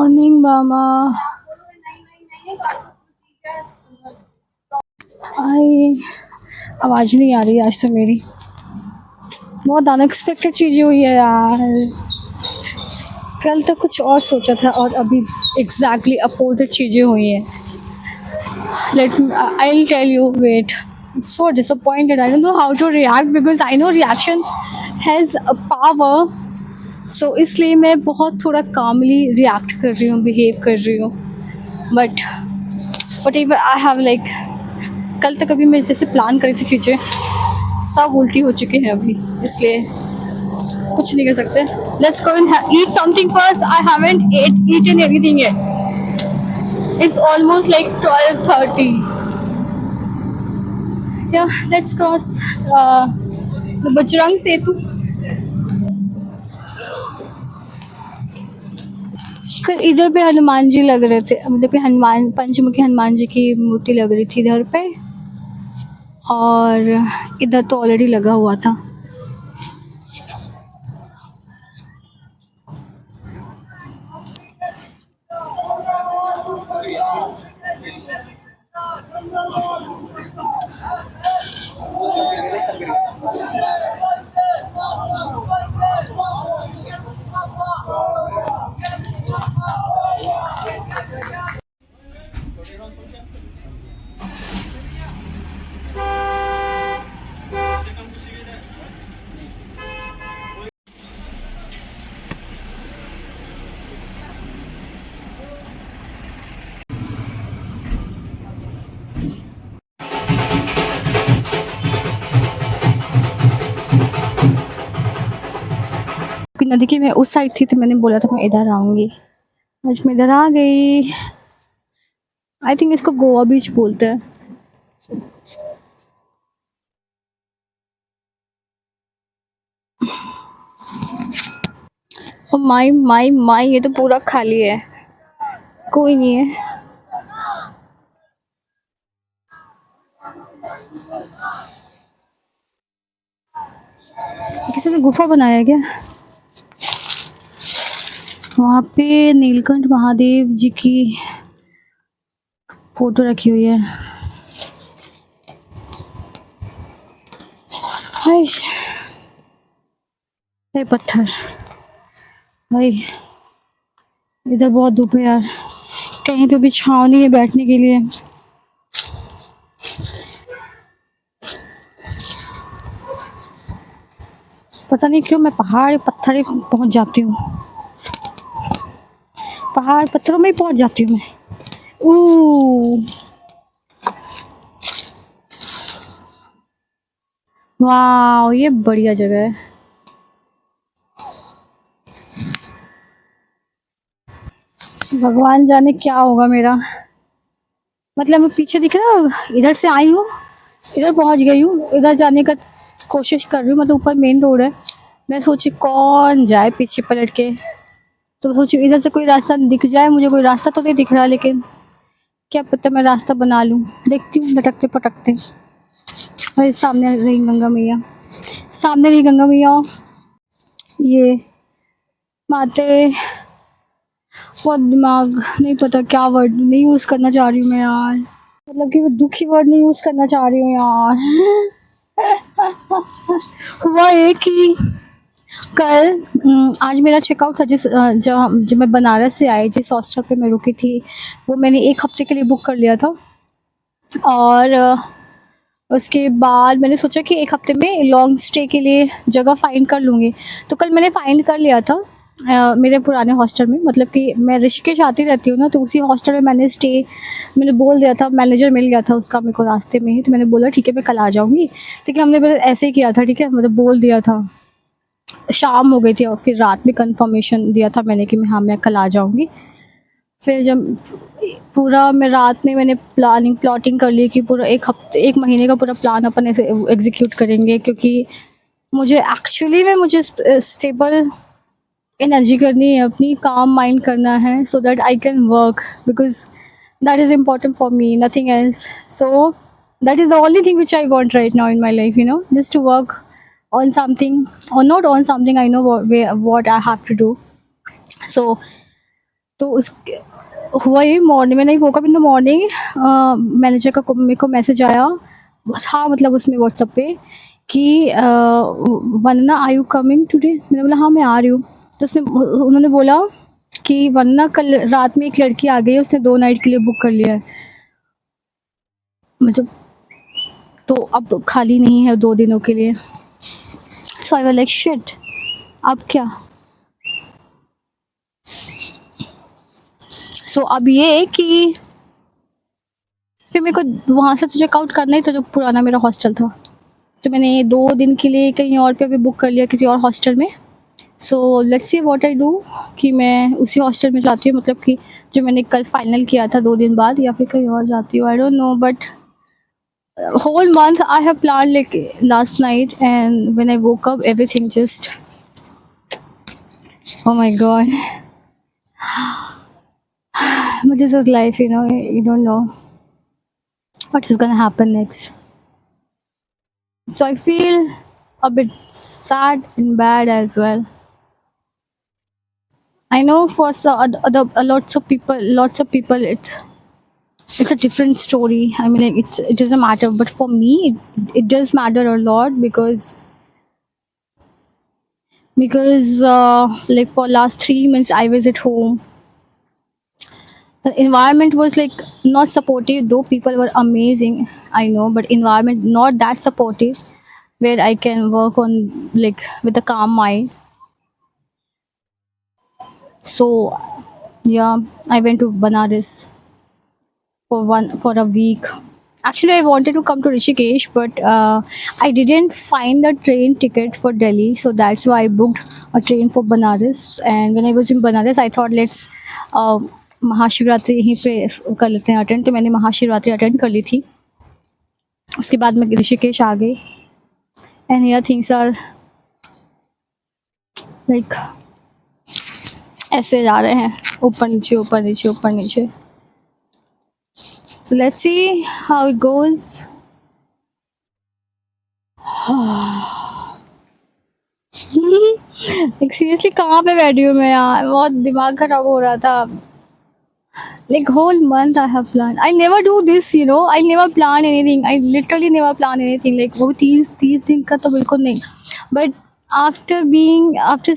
Morning मामा। आई आवाज़ नहीं आ रही आज तो मेरी। बहुत अनएक्सपेक्टेड चीज़ें हुई है यार। कल तक कुछ और सोचा था और अभी एग्जैक्टली अपोजिट चीज़ें हुई हैं। Let me, I'll tell you. Wait, I'm so disappointed. I don't know how to react because I know reaction has a power. So इसलिए मैं बहुत थोड़ा calmly react कर रही हूँ, behave कर रही हूँ. But whatever I have like कल तक अभी मैं जैसे प्लान करी थी चीज़ें सब उल्टी हो चुकी हैं अभी, इसलिए कुछ नहीं कर सकते. Let's go and eat something first. I haven't eaten anything yet. It's almost like 12:30. Yeah, let's cross the Bajrang Setu. फिर इधर पे हनुमान जी लग रहे थे, मतलब कि हनुमान पंचमुखी हनुमान जी की मूर्ति लग रही थी इधर पे, और इधर तो ऑलरेडी लगा हुआ था. नदी की मैं उस साइड थी तो मैंने बोला था मैं इधर आऊँगी. आज मैं इधर आ गई. आई थिंक इसको गोवा बीच बोलते हैं. और माई माई माई ये तो पूरा खाली है, कोई नहीं है. किसी ने गुफा बनाया क्या? वहाँ पे नीलकंठ महादेव जी की फोटो रखी हुई है. ये पत्थर भाई, इधर बहुत धूप है यार, कहीं पे भी छाँव नहीं है बैठने के लिए. पता नहीं क्यों मैं पहाड़ पत्थर ही पहुंच जाती हूँ, पहाड़ पत्थरों में ही पहुंच जाती हूँ मैं. वाह, ये बढ़िया जगह है. भगवान जाने क्या होगा मेरा. मतलब मैं पीछे दिख रहा है, इधर से आई हूँ, इधर पहुंच गई हूँ, इधर जाने का कोशिश कर रही हूँ. मतलब ऊपर मेन रोड है. मैं सोची कौन जाए पीछे पलट के, तो सोची इधर से कोई रास्ता दिख जाए. मुझे कोई रास्ता तो नहीं दिख रहा, लेकिन क्या पता मैं रास्ता बना लूँ. देखती हूँ लटकते पटकते. अरे सामने रही गंगा मैया, सामने रही गंगा मैया. ये माते बहुत दिमाग नहीं, पता क्या वर्ड नहीं यूज़ करना चाह रही हूँ मैं यार. मतलब कि वो दुखी वर्ड नहीं यूज़ करना चाह रही हूँ यार. हुआ ये कि कल आज मेरा चेकआउट था, जब मैं बनारस से आई, जिस हॉस्टल पे मैं रुकी थी वो मैंने 1 हफ्ते के लिए बुक कर लिया था. और उसके बाद मैंने सोचा कि 1 हफ्ते में लॉन्ग स्टे के लिए जगह फाइंड कर लूँगी. तो कल मैंने फाइंड कर लिया था मेरे पुराने हॉस्टल में. मतलब कि मैं ऋषिकेश आती रहती हूँ ना, तो उसी हॉस्टल में मैंने बोल दिया था. मैनेजर मिल गया था उसका मेरे को रास्ते में ही, तो मैंने बोला ठीक है मैं कल आ जाऊँगी. ठीक है, हमने बस ऐसे ही किया था. ठीक है, मतलब बोल दिया था. शाम हो गई थी और फिर रात में कंफर्मेशन दिया था मैंने कि मैं कल आ जाऊँगी. फिर जब पूरा मैं रात में मैंने प्लॉटिंग कर ली कि पूरा 1 महीने का पूरा प्लान अपन ऐसे एग्जीक्यूट करेंगे, क्योंकि मुझे स्टेबल एनर्जी करनी है, अपनी काम माइंड करना है, so that I can work, because that is important for me, nothing else. So that is the only thing which I want right now in my life, just to work on something, or not on something. I know what I have to do. So तो उस हुआ ये morning मैंने woke up in the morning, manager का मेरे को message आया था, मतलब उसमें व्हाट्सएप पे कि वंदना आर यू कमिंग टुडे? मैंने बोला हाँ मैं आ रही हूँ। तो उन्होंने बोला कि वंदना कल रात में एक लड़की आ गई है, उसने 2 नाइट के लिए बुक कर लिया है, मतलब तो अब खाली नहीं है 2 दिनों के लिए। सो आई वाज लाइक शिट, अब क्या? सो अब ये कि फिर मेरे को वहाँ से तो चेकआउट करना ही था, जो पुराना मेरा हॉस्टल था। तो मैंने 2 दिन के लिए कहीं और पे भी बुक कर लिया, किसी और हॉस्टल में। So let's see what I do, कि मैं उसी हॉस्टल में जाती हूँ, मतलब कि जो मैंने कल फाइनल किया था 2 दिन बाद, या फिर कहीं और जाती हूँ, I don't know. But whole month I have planned, like last night, and when I woke up everything just, oh my god. But this is life, you don't know what is gonna happen next. So I feel a bit sad and bad as well. I know for other lots of people it's a different story. I mean, like it doesn't matter, but for me it does matter a lot, because like for last 3 months I was at home. The environment was like not supportive, though people were amazing, I know, but environment not that supportive where I can work on, like, with a calm mind. So yeah, I went to Banaras for a week. Actually, I wanted to come to Rishikesh, but I didn't find the train ticket for Delhi, so that's why I booked a train for Banaras. And when I was in Banaras, I thought let's uh, Mahashivratri यहीं पे कर लेते हैं attend, तो मैंने Mahashivratri attend कर ली थी। उसके बाद मैं ऋषिकेश आ गई, and here things are like ऐसे जा रहे हैं, ऊपर नीचे ऊपर नीचे ऊपर नीचे। So let's see how it goes. Like seriously कहाँ पे बैठी हूँ मैं यार, बहुत दिमाग खराब हो रहा था। Like whole month I have planned. I never do this, I never plan anything. I literally never plan anything. Like वो 30 दिन का तो बिल्कुल नहीं. But after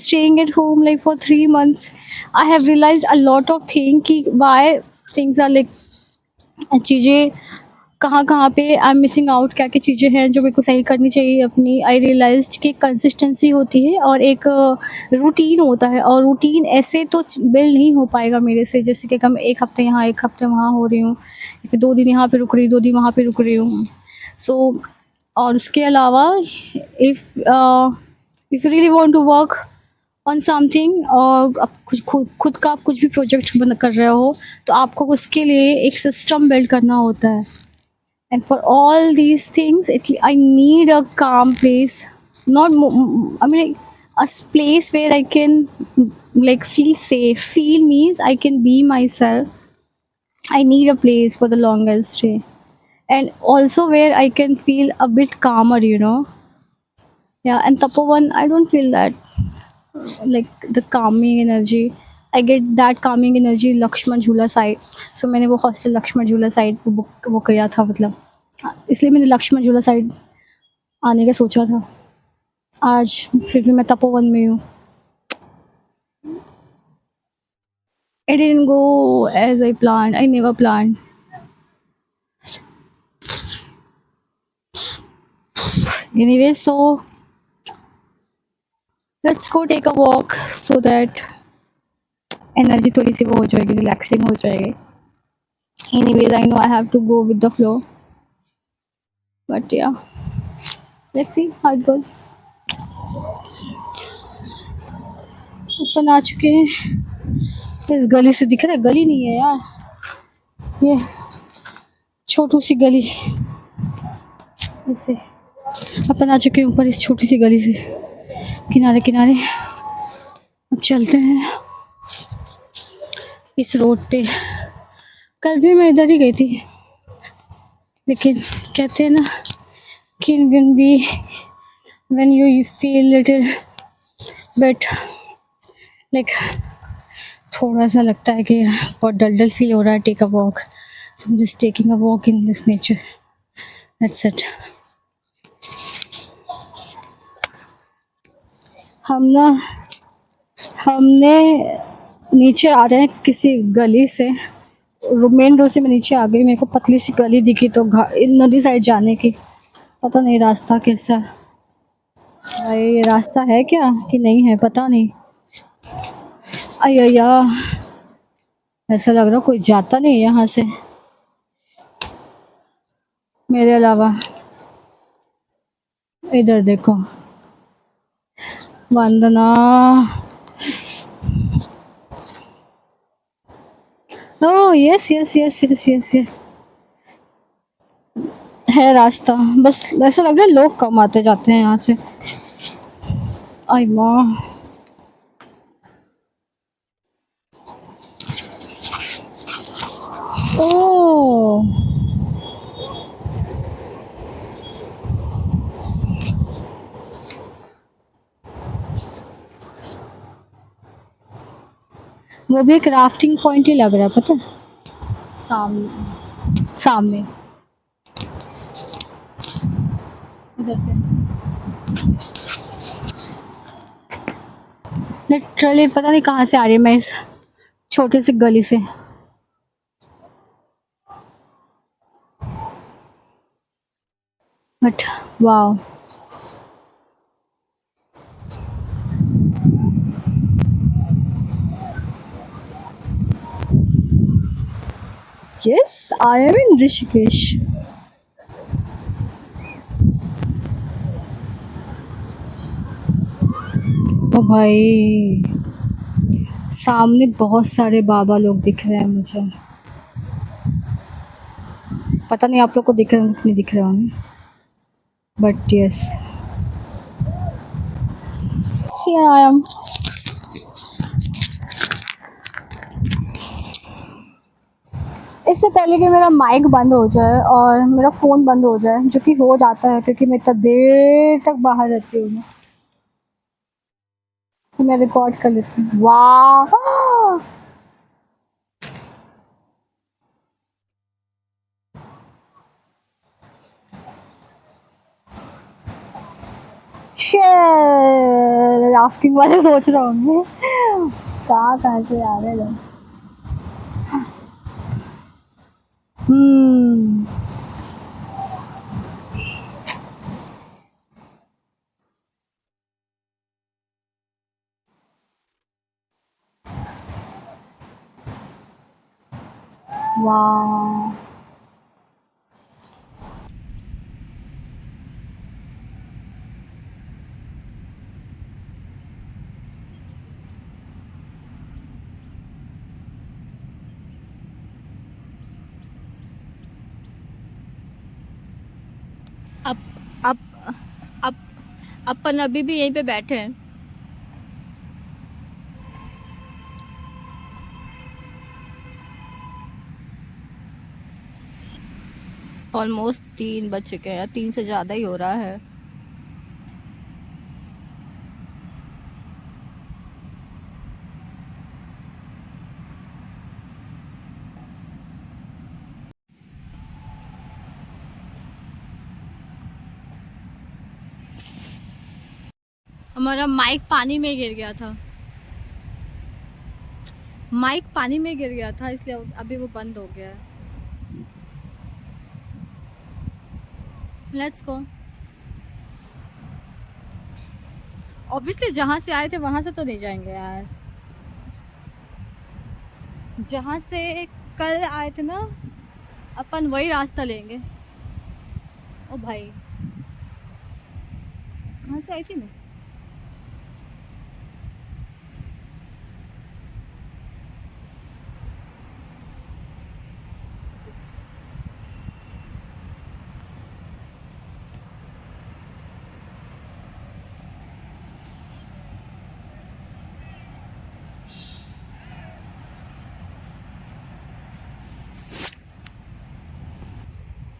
staying at home like for 3 months, I have realized a lot of things कि why things are like, चीज़ें कहाँ कहाँ पे आई एम मिसिंग आउट, क्या क्या चीज़ें हैं जो मेरे को सही करनी चाहिए अपनी। आई रियलाइज कि कंसिस्टेंसी होती है और एक रूटीन होता है, और रूटीन ऐसे तो बिल्ड नहीं हो पाएगा मेरे से, जैसे कि मैं 1 हफ्ते यहाँ 1 हफ्ते वहाँ हो रही हूँ, फिर 2 दिन यहाँ पे रुक रही 2 दिन वहाँ पे रुक रही हूँ। सो और उसके अलावा if if really want to work on something, और आप खुद का आप कुछ भी प्रोजेक्ट बन कर रहे हो, तो आपको उसके लिए एक सिस्टम बिल्ड करना होता है। And for all these things, I need a calm place, not I mean, like, place where I can like feel safe. Feel means I can be myself. I need a place for the longest stay, and also where I can feel a bit calmer, Yeah, and Tapovan, I don't feel that like the calming energy. I get that calming energy Lakshman Jhula side. So मैंने वो hostel Lakshman झूला side book वो किया था, मतलब इसलिए मैंने लक्ष्मण झूला साइड आने का सोचा था। आज फिर भी मैं तपोवन में हूँ। I didn't go as I planned. I never planned. Anyway, so let's go take a walk so that energy थोड़ी सी वो हो जाएगी, रिलैक्सिंग हो जाएगी। Anyways, I know I have to go with the flow, but yeah, let's see how it goes. ऊपर आ चुके हैं, इस गली से दिख रहा है, गली नहीं है यार, ये छोटू सी गली, ऐसे अपन आ चुके हैं ऊपर इस छोटी सी गली से, किनारे किनारे। अब चलते हैं इस रोड पे। कल भी मैं इधर ही गई थी, लेकिन कहते हैं ना कि when you feel little bit like थोड़ा सा लगता है कि बहुत डल फील हो रहा है, take a walk, so I am just taking a walk in this nature, that's it. हम ना हमने नीचे आ रहे हैं किसी गली से, मेन रोड से मैं नीचे आ गई, मेरे को पतली सी गली दिखी तो नदी साइड जाने की, पता नहीं रास्ता कैसा है भाई, ये रास्ता है क्या कि नहीं है पता नहीं। अय्या, ऐसा लग रहा कोई जाता नहीं है यहाँ से मेरे अलावा। इधर देखो, Vandana, oh yes yes yes yes yes yes, है रास्ता, बस ऐसा लग रहा है लोग कम आते जाते हैं यहाँ से। आई माँ, ओह वो भी एक राफ्टिंग पॉइंट ही लग रहा है, पता है, सामने सामने उधर पे लिटरली पता नहीं कहाँ से आ रही है, मैं इस छोटे से गली से। But wow, yes I am in Rishikesh. ओ भाई, सामने बहुत सारे बाबा लोग दिख रहे हैं मुझे, पता नहीं आप लोग को दिख रहे होंगे कि नहीं दिख रहे होंगे, but yes here I am. इससे पहले कि मेरा माइक बंद हो जाए और मेरा फ़ोन बंद हो जाए, जो कि हो जाता है क्योंकि मैं इतना देर तक बाहर रहती हूँ, तो मैं रिकॉर्ड कर लेती हूँ। वाह, शेर राफ्टिंग वाले सोच रहे होंगे कहाँ कहाँ से आ रहे हैं लोग। हम्म, वाह, अब अब अब अपन अभी भी यहीं पे बैठे हैं। ऑलमोस्ट 3 बज चुके हैं, 3 से ज़्यादा ही हो रहा है। हमारा माइक पानी में गिर गया था, माइक पानी में गिर गया था, इसलिए अभी वो बंद हो गया है। Let's go. ऑब्वियसली जहाँ से आए थे वहाँ से तो नहीं जाएंगे यार, जहाँ से कल आए थे ना, अपन वही रास्ता लेंगे। ओ भाई, कहाँ से आई थी मैं?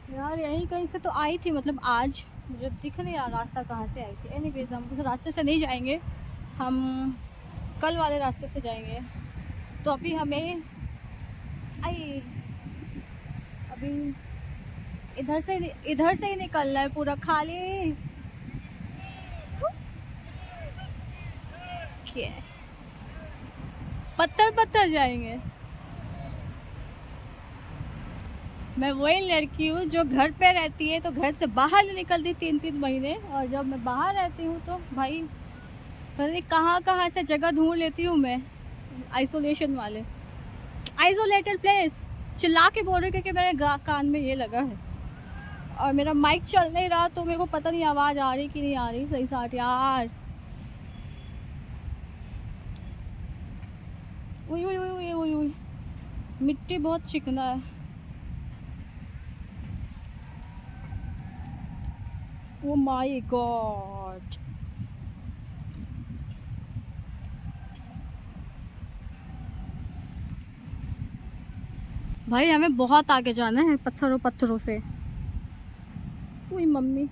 यार यहीं कहीं से तो आई थी, मतलब आज मुझे दिख नहीं रहा रास्ता कहाँ से आई थी। एनीवेज हम उस रास्ते से नहीं जाएंगे, हम कल वाले रास्ते से जाएंगे। तो अभी हमें आई अभी इधर से ही निकलना है पूरा खाली। क्या पत्थर पत्थर जाएंगे। मैं वही लड़की हूँ जो घर पे रहती है तो घर से बाहर नहीं निकलती 3-3 महीने, और जब मैं बाहर रहती हूँ तो भाई पता नहीं कहाँ कहाँ से जगह ढूंढ लेती हूँ मैं। आइसोलेशन वाले आइसोलेटेड प्लेस चिल्ला के बोल रहे क्योंकि मेरे कान में ये लगा है और मेरा माइक चल नहीं रहा, तो मेरे को पता नहीं आवाज़ आ रही कि नहीं आ रही सही साथ यार। उई उई उई उई उई उई, मिट्टी बहुत चिकना है। ओ माय गॉड, भाई हमें बहुत आगे जाना है पत्थरों पत्थरों से। उई मम्मी,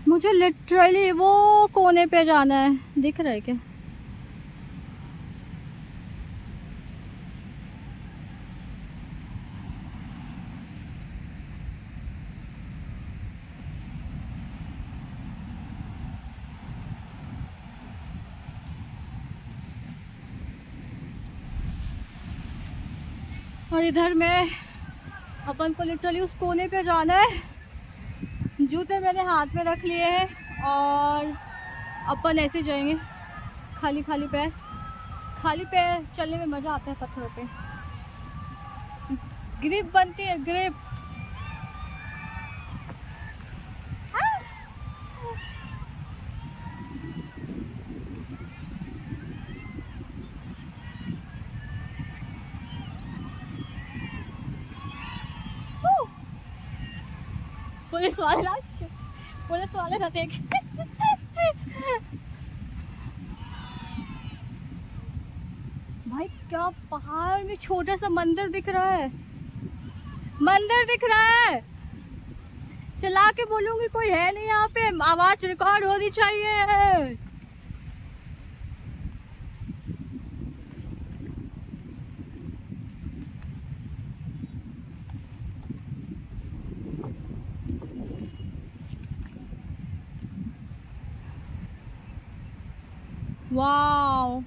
मुझे लिटरली वो कोने पे जाना है, दिख रहा है क्या? और इधर में अपन को लिटरली उस कोने पे जाना है। जूते मैंने हाथ में रख लिए हैं और अपन ऐसे जाएंगे खाली खाली पैर। खाली पैर चलने में मज़ा आता है पत्थरों पे, ग्रिप बनती है ग्रिप। पुलिस वाले ना, पुलिस वाले ना देख। भाई क्या पहाड़ में छोटा सा मंदिर दिख रहा है, मंदिर दिख रहा है। चला के बोलूंगी कोई है नहीं यहाँ पे, आवाज रिकॉर्ड होनी चाहिए। वाओ,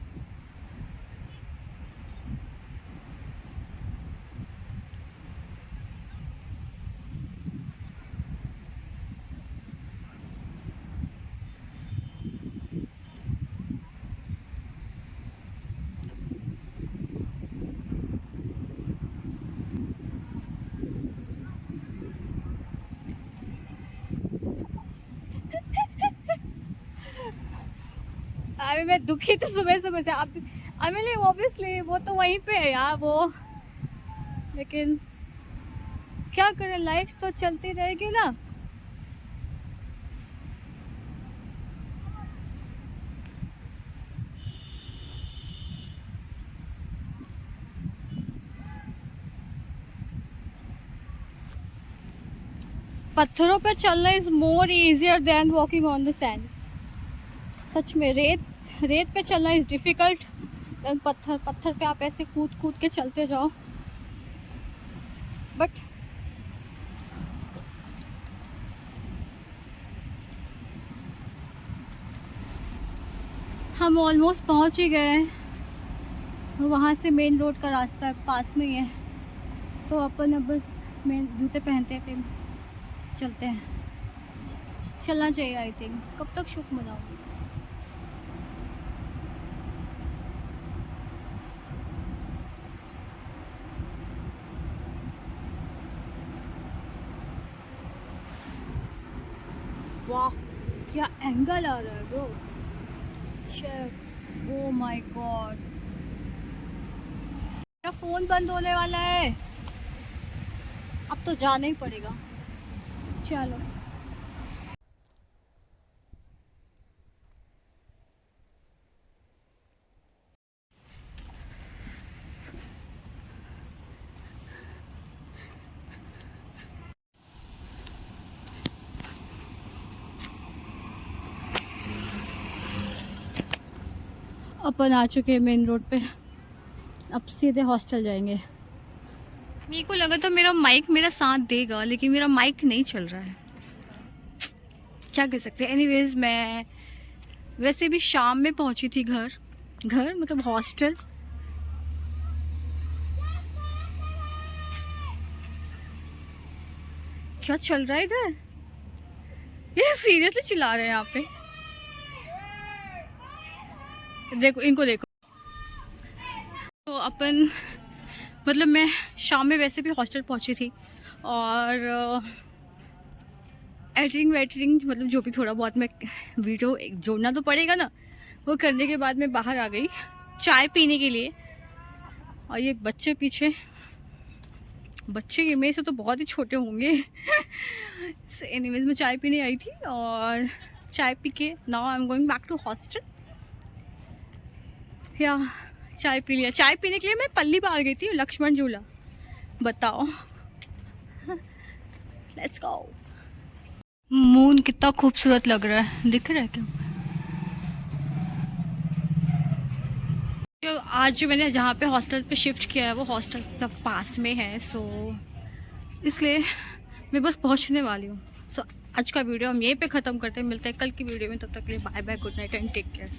अभी मैं दुखी तो सुबह सुबह से। अब अमेली ऑब्वियसली वो तो वहीं पे है यार वो, लेकिन क्या करें, लाइफ तो चलती रहेगी ना। पत्थरों पर चलना is more easier than walking on the sand. सच में रेत पे चलना इज डिफिकल्ट देन पत्थर पे आप ऐसे कूद कूद के चलते जाओ। बट हम ऑलमोस्ट पहुंच ही गए हैं। वहाँ से मेन रोड का रास्ता पास में ही है, तो अपन अब बस मेन जूते पहनते हैं फिर चलते हैं। चलना चाहिए आई थिंक। कब तक शुक मनाऊंगी। वाह क्या एंगल आ रहा है bro, shit, oh my God. मेरा फोन बंद होने वाला है, अब तो जाना ही पड़ेगा। चलो अपन आ चुके हैं मेन रोड पे, अब सीधे हॉस्टल जाएंगे। मेरे को लगा था मेरा माइक मेरा साथ देगा, लेकिन मेरा माइक नहीं चल रहा है, क्या कर सकते हैं। एनीवेज मैं वैसे भी शाम में पहुंची थी घर मतलब हॉस्टल। क्या चल रहा है इधर, ये सीरियसली चिल्ला रहे हैं यहाँ पे, देखो इनको देखो। तो अपन मतलब मैं शाम में वैसे भी हॉस्टल पहुंची थी, और एडिटिंग मतलब जो भी थोड़ा बहुत मैं वीडियो जोड़ना तो पड़ेगा ना, वो करने के बाद मैं बाहर आ गई चाय पीने के लिए। और ये बच्चे पीछे, बच्चे ये मेरे से तो बहुत ही छोटे होंगे। एनीवेज मैं चाय पीने आई थी, और चाय पी के now I am going back to hostel. या चाय पी लिया, चाय पीने के लिए मैं पल्ली पार गई थी, लक्ष्मण झूला, बताओ। Let's go. मून कितना खूबसूरत लग रहा है, दिख रहा है क्या? तो आज जो मैंने जहाँ पे हॉस्टल पे शिफ्ट किया है वो हॉस्टल मतलब पास में है, सो इसलिए मैं बस पहुँचने वाली हूँ। सो आज का वीडियो हम यहीं पे ख़त्म करते हैं, मिलते हैं कल की वीडियो में, तब तक के लिए bye bye, good night and take care.